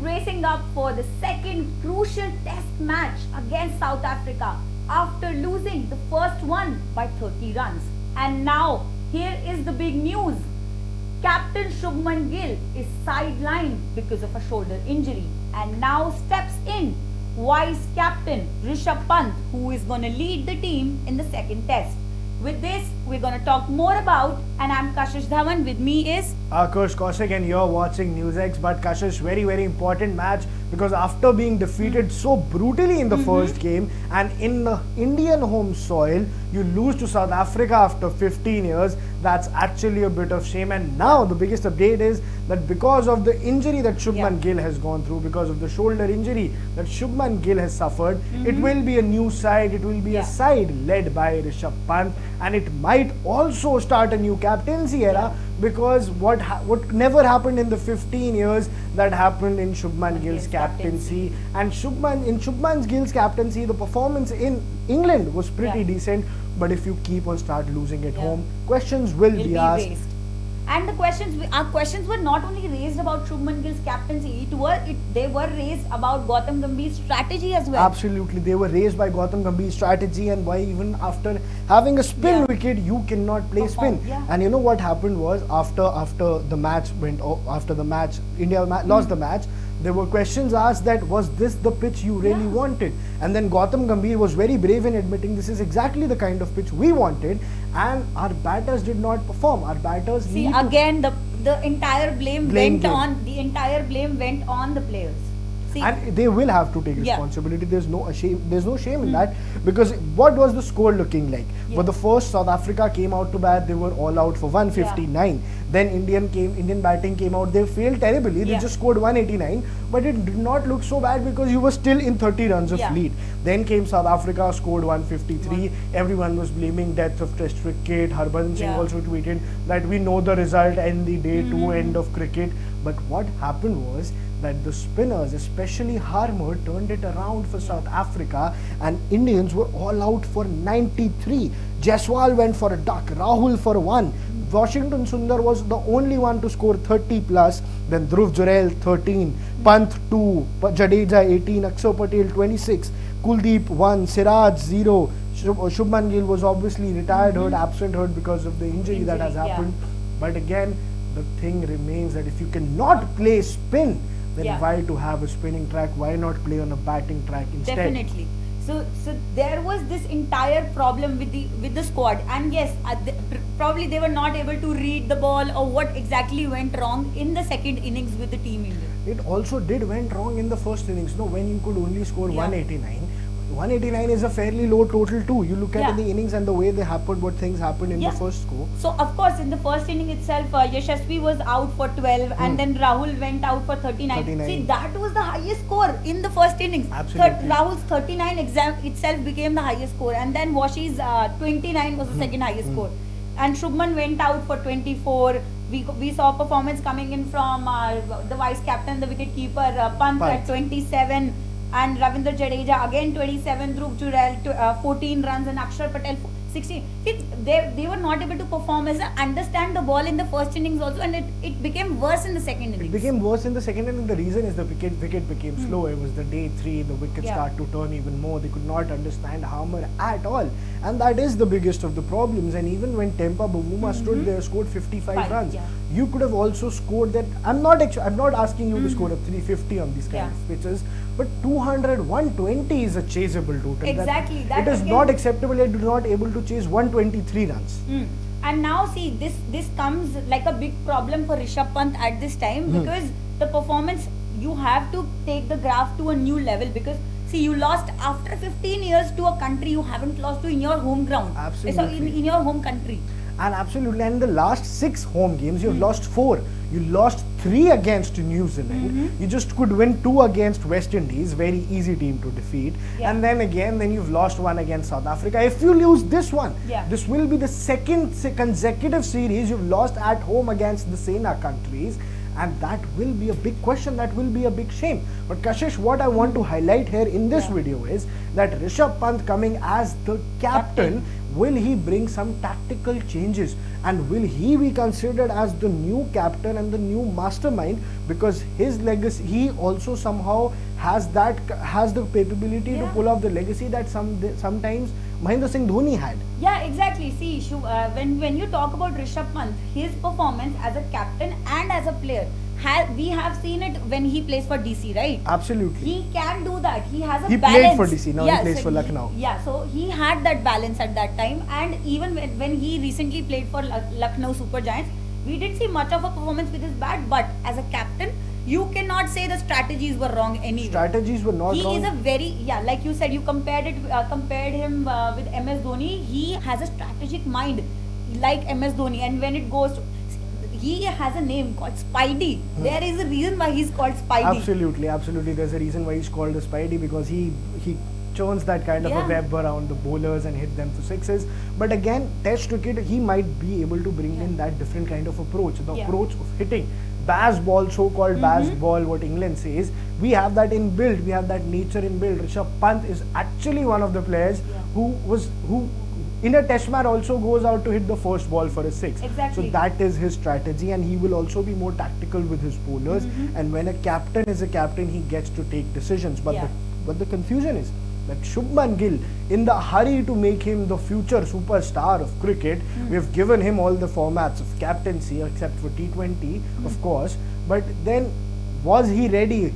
bracing up for the second crucial test match against South Africa after losing the first one by 30 runs. And now, here is the big news. Captain Shubman Gill is sidelined because of a shoulder injury and now steps in vice captain Rishabh Pant, who is going to lead the team in the second test. With this, we're going to talk more about, and I'm Kashish Dhawan. With me is Akash Kaushik, and you're watching NewsX. But Kashish, very important match, because after being defeated so brutally in the first game and in the Indian home soil, you lose to South Africa after 15 years. That's actually a bit of shame. And now the biggest update is that because of the injury that Shubman Gill has gone through, because of the shoulder injury that Shubman Gill has suffered, it will be a new side. It will be a side led by Rishabh Pant, and it might also start a new captaincy era, because what never happened in the 15 years that happened in Shubman Gill's captaincy. And in Shubman Gill's captaincy, the performance in England was pretty decent, but if you keep on start losing at home, questions will be asked. Raised. And our questions were not only raised about Shubman Gill's captaincy, they were raised about Gautam Gambhir's strategy as well. Absolutely, they were raised by Gautam Gambhir's strategy, and why even after having a spin wicket, you cannot play spin. And you know what happened was, after the match India lost the match. There were questions asked that, was this the pitch you really wanted? And then Gautam Gambhir was very brave in admitting, this is exactly the kind of pitch we wanted, and our batters did not perform. Our batters the entire blame went on the players. And they will have to take responsibility. There's no shame in that, because what was the score looking like? For the first, South Africa came out to bat, they were all out for 159. Then Indian batting came out, they failed terribly. They just scored 189, but it did not look so bad because you were still in 30 runs of lead. Then came South Africa, scored 153. Everyone was blaming death of Test cricket. Harbhajan Singh also tweeted that we know the result and the day 2 end of cricket. But what happened was that the spinners, especially Harmer, turned it around for South Africa, and Indians were all out for 93. Jaiswal went for a duck, Rahul for 1. Washington Sundar was the only one to score 30 plus. Then Dhruv Jurel 13, Pant 2, Jadeja 18, Akshar Patel 26, Kuldeep 1, Siraj 0. Shubman Gill was obviously retired hurt, absent hurt because of the injury that has happened. But again, the thing remains that if you cannot play spin, then why to have a spinning track? Why not play on a batting track instead? Definitely. So there was this entire problem with the squad, and yes, probably they were not able to read the ball, or what exactly went wrong in the second innings with the team India. It also went wrong in the first innings. No, when you could only score 189. 189 is a fairly low total too. You look at the innings and the way what things happened in the first score. So of course, in the first inning itself, Yashasvi was out for 12, and then Rahul went out for 39. See, that was the highest score in the first innings. Absolutely. Rahul's 39 itself became the highest score, and then Washi's 29 was the second highest score. And Shubman went out for 24. We saw performance coming in from the vice captain, the wicket keeper, Pant at 27. And Ravindra Jadeja again 27, Dhruv Jurel 14 runs, and Akshar Patel 16. They were not able to perform as understand the ball in the first innings also, and it became worse in the second innings. It became worse in the second inning. The reason is the wicket became slow. It was the day 3. The wickets start to turn even more. They could not understand Harmer at all, and that is the biggest of the problems. And even when Tempa Bavuma stood there, scored 55 runs, you could have also scored that. I'm not asking you to score a 350 on these kind of pitches, but 200, 120 is a chaseable total. Exactly. It is not acceptable. You're not able to chase 123 runs. And now see, this comes like a big problem for Rishabh Pant at this time, because the performance, you have to take the graph to a new level, because see, you lost after 15 years to a country you haven't lost to in your home ground. Absolutely. So in your home country. And absolutely, and in the last 6 home games, you've lost 4. You lost 3 against New Zealand. You just could win 2 against West Indies, very easy team to defeat. And then you've lost 1 against South Africa. If you lose this one, this will be the second consecutive series you've lost at home against the Sena countries. And that will be a big question, that will be a big shame. But Kashish, what I want to highlight here in this video is that Rishabh Pant coming as the captain, will he bring some tactical changes? and will he be considered as the new captain and the new mastermind, because his legacy, he also somehow has the capability to pull off the legacy that sometimes Mahendra Singh Dhoni had. Yeah, exactly. See, when you talk about Rishabh Pant, his performance as a captain and as a player, we have seen it when he plays for DC, right? Absolutely. He can do that. He has a he balance. Played for DC, now he plays for Lucknow. So he had that balance at that time, and even when he recently played for Lucknow Super Giants, we didn't see much of a performance with his bat, but as a captain, you cannot say the strategies were wrong anyway. Strategies were not wrong. He is a very, like you said, you compared him with MS Dhoni. He has a strategic mind like MS Dhoni, and when it goes to, he has a name called Spidey. There is a reason why he's called Spidey. Absolutely. There's a reason why he's called the Spidey, because he churns that kind of a web around the bowlers and hit them for sixes. But again, Test cricket, he might be able to bring in that different kind of approach. The approach of hitting Baz ball, so-called Baz ball, what England says. We have that inbuilt. We have that nature inbuilt. Rishabh Pant is actually one of the players who in a test match also goes out to hit the first ball for a six. Exactly. So that is his strategy, and he will also be more tactical with his bowlers. And when a captain is a captain, he gets to take decisions. But the confusion is that Shubman Gill, in the hurry to make him the future superstar of cricket, we have given him all the formats of captaincy except for T20, of course. But then, was he ready?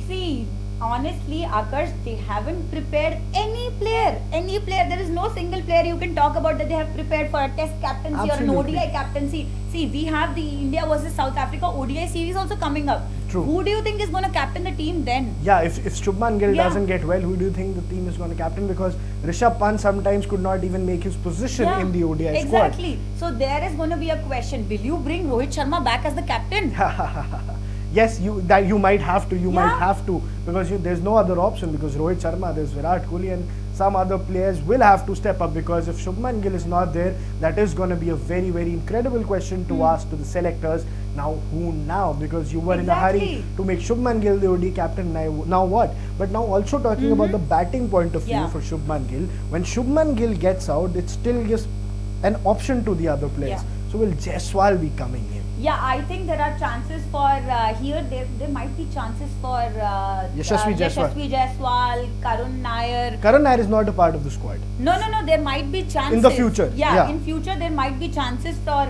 See, honestly, Akash, they haven't prepared any player. There is no single player you can talk about that they have prepared for a test captaincy or an ODI captaincy. See, we have the India versus South Africa ODI series also coming up. True. Who do you think is going to captain the team then? Yeah, if Shubman Gill doesn't get well, who do you think the team is going to captain? Because Rishabh Pant sometimes could not even make his position in the ODI squad. Exactly. So there is going to be a question. Will you bring Rohit Sharma back as the captain? Yes, you might have to. Might have to, because there's no other option, because Rohit Sharma, there's Virat Kohli, and some other players will have to step up, because if Shubman Gill is not there, that is going to be a very, very incredible question to ask to the selectors. Now, who now? Because you were in a hurry to make Shubman Gill the ODI captain. Now what? But now also talking about the batting point of view for Shubman Gill, when Shubman Gill gets out, it still gives an option to the other players. So will Jaiswal be coming in? Yeah, I think there are chances for here. There might be chances for Yashasvi Jaiswal, Karun Nair. Karun Nair is not a part of the squad. No. There might be chances in the future. In future there might be chances for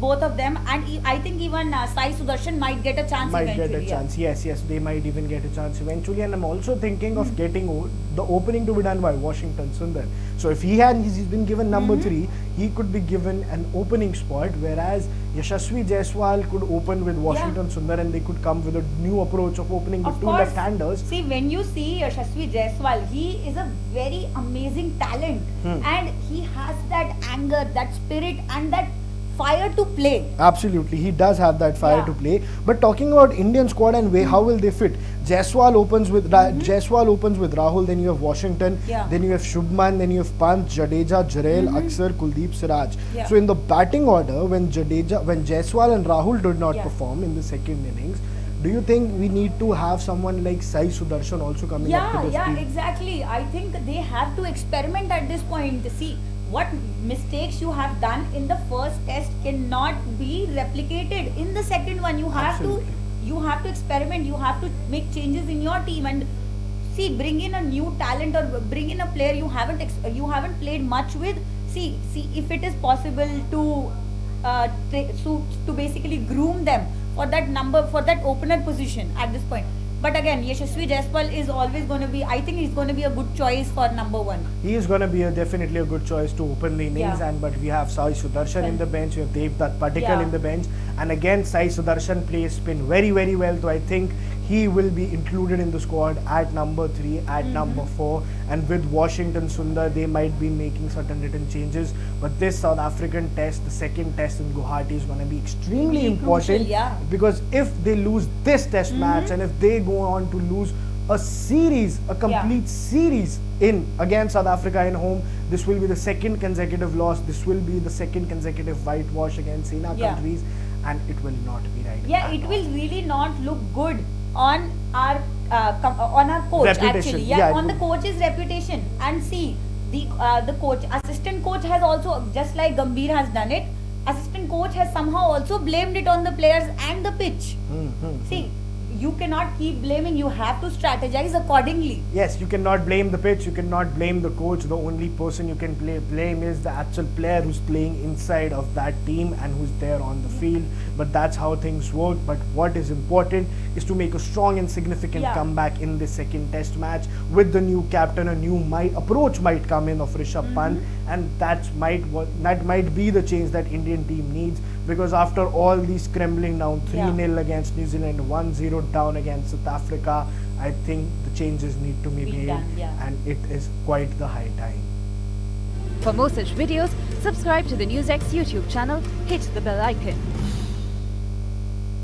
both of them, and I think even Sai Sudarshan might get a chance eventually. Yes, they might even get a chance eventually. And I'm also thinking of getting the opening to be done by Washington Sundar. So if he's been given number 3, he could be given an opening spot, whereas Yashasvi Jaiswal could open with Washington Sundar, and they could come with a new approach of opening with two left-handers. See, when you see Yashasvi Jaiswal, he is a very amazing talent, and he has that anger, that spirit, and that fire to play. Absolutely, he does have that fire to play. But talking about Indian squad and how will they fit? Jaiswal opens with Rahul, then you have Washington, then you have Shubman, then you have Pant, Jadeja, Jarrell, Aksar, Kuldeep, Siraj. So in the batting order, when Jaiswal and Rahul did not perform in the second innings, do you think we need to have someone like Sai Sudarshan also coming up to this team? Yeah, exactly. I think they have to experiment at this point to see what mistakes you have done in the first test cannot be replicated in the second one. You have to experiment. You have to make changes in your team and see, bring in a new talent or bring in a player you haven't played much with. See if it is possible to basically groom them for that opener position at this point. But again, Yashasvi Jaiswal is always going to be, I think he's going to be a good choice for number 1. He is going to be definitely a good choice to open the innings, but we have Sai Sudarshan in the bench, we have Devdutt Padikkal in the bench, and again Sai Sudarshan plays spin very, very well, so I think he will be included in the squad at number 3, at number 4, and with Washington Sundar, they might be making certain written changes. But this South African test, the second test in Guwahati, is going to be extremely important, because if they lose this test match and if they go on to lose a complete series against South Africa in home, this will be the second consecutive loss. This will be the second consecutive whitewash against SENA countries, and it will not be right. Yeah, it will really not look good on our coach reputation. Actually, on the coach's reputation. And see, the coach, assistant coach has also, just like Gambhir has done it, assistant coach has somehow also blamed it on the players and the pitch. See, you cannot keep blaming, you have to strategize accordingly. Yes, you cannot blame the pitch, you cannot blame the coach. The only person you can blame is the actual player who's playing inside of that team and who's there on the field. But that's how things work. But what is important is to make a strong and significant comeback in the second test match with the new captain. A new approach might come in of Rishabh Pant, and that might be the change that Indian team needs, because after all these scrambling down 3-0 against New Zealand, 1-0 down against South Africa, I think the changes need to be made, and it is quite the high time. For more such videos, subscribe to the NewsX YouTube channel, hit the bell icon.